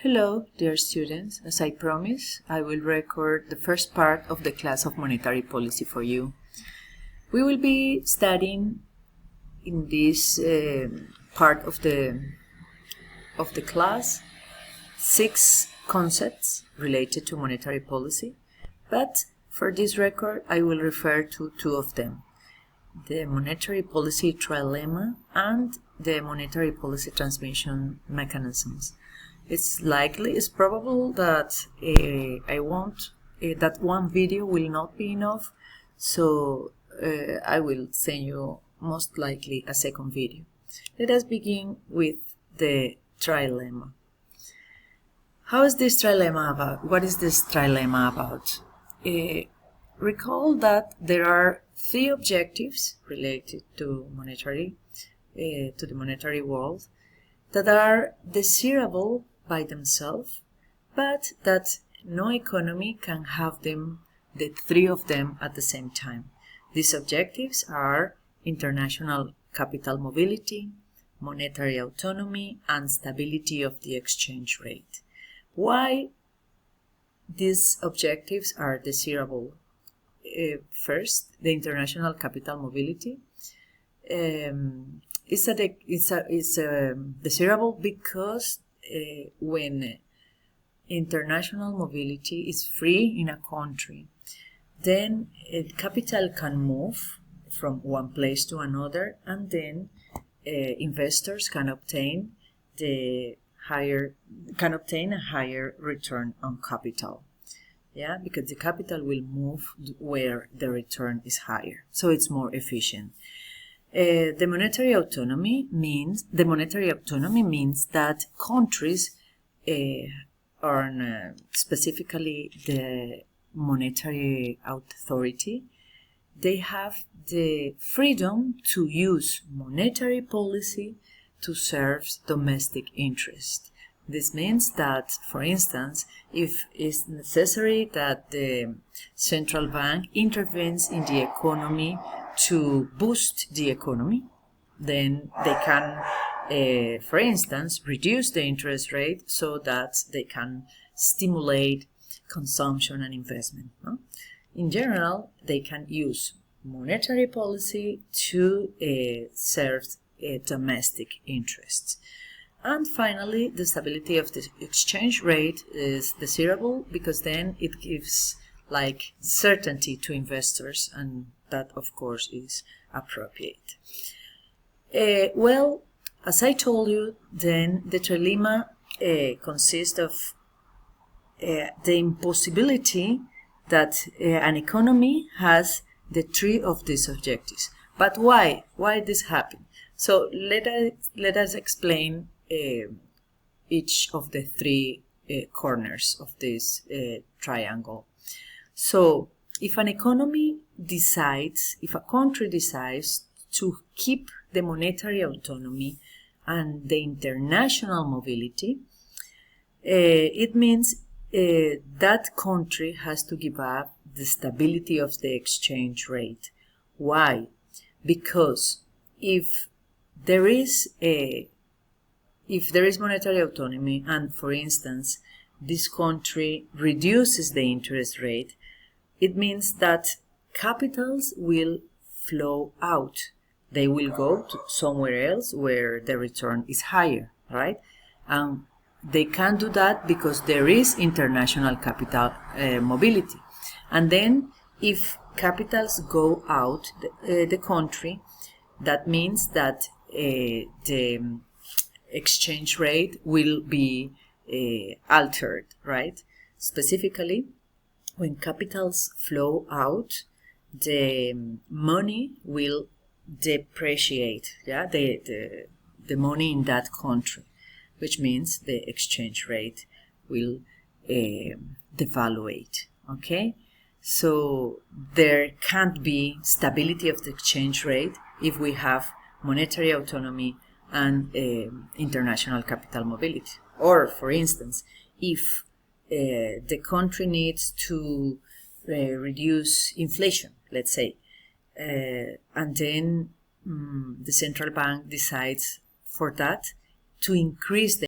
Hello, dear students. As I promised, I will record the first part of the class of monetary policy for you. We will be studying in this part of the class 6 concepts related to monetary policy, but for this record I will refer to 2 of them: the monetary policy trilemma and the monetary policy transmission mechanisms. It's probable that that one video will not be enough, so I will send you most likely a second video. Let us begin with the trilemma. How is this trilemma about? What is this trilemma about? Recall that there are 3 objectives related to the monetary world that are desirable by themselves, but that no economy can have the 3 of them at the same time. These objectives are international capital mobility, monetary autonomy, and stability of the exchange rate. Why these objectives are desirable? First, the international capital mobility is desirable because when international mobility is free in a country, then capital can move from one place to another, and then investors can obtain a higher return on capital. Yeah, because the capital will move where the return is higher, so it's more efficient. The monetary autonomy means that countries earn specifically the monetary authority. They have the freedom to use monetary policy to serve domestic interest. This means that, for instance, if it's necessary that the central bank intervenes in the economy to boost the economy, then they can, for instance, reduce the interest rate so that they can stimulate consumption and investment. No? In general, they can use monetary policy to serve domestic interests. And finally, the stability of the exchange rate is desirable because then it gives certainty to investors, and that of course is appropriate. Well, as I told you, then the trilemma consists of the impossibility that an economy has the 3 of these objectives. But why this happen? So let us explain each of the 3 corners of this triangle. So if a country decides to keep the monetary autonomy and the international mobility, it means that country has to give up the stability of the exchange rate. Why? Because if there is monetary autonomy and, for instance, this country reduces the interest rate, it means that capitals will flow out. They will go to somewhere else where the return is higher, right? And they can't do that because there is international capital mobility. And then if capitals go out the country, that means that the exchange rate will be altered, right? Specifically, when capitals flow out, the money will depreciate, yeah, the money in that country, which means the exchange rate will devaluate, okay? So there can't be stability of the exchange rate if we have monetary autonomy and international capital mobility. Or, for instance, if the country needs to reduce inflation, let's say, and then the central bank decides for that to increase the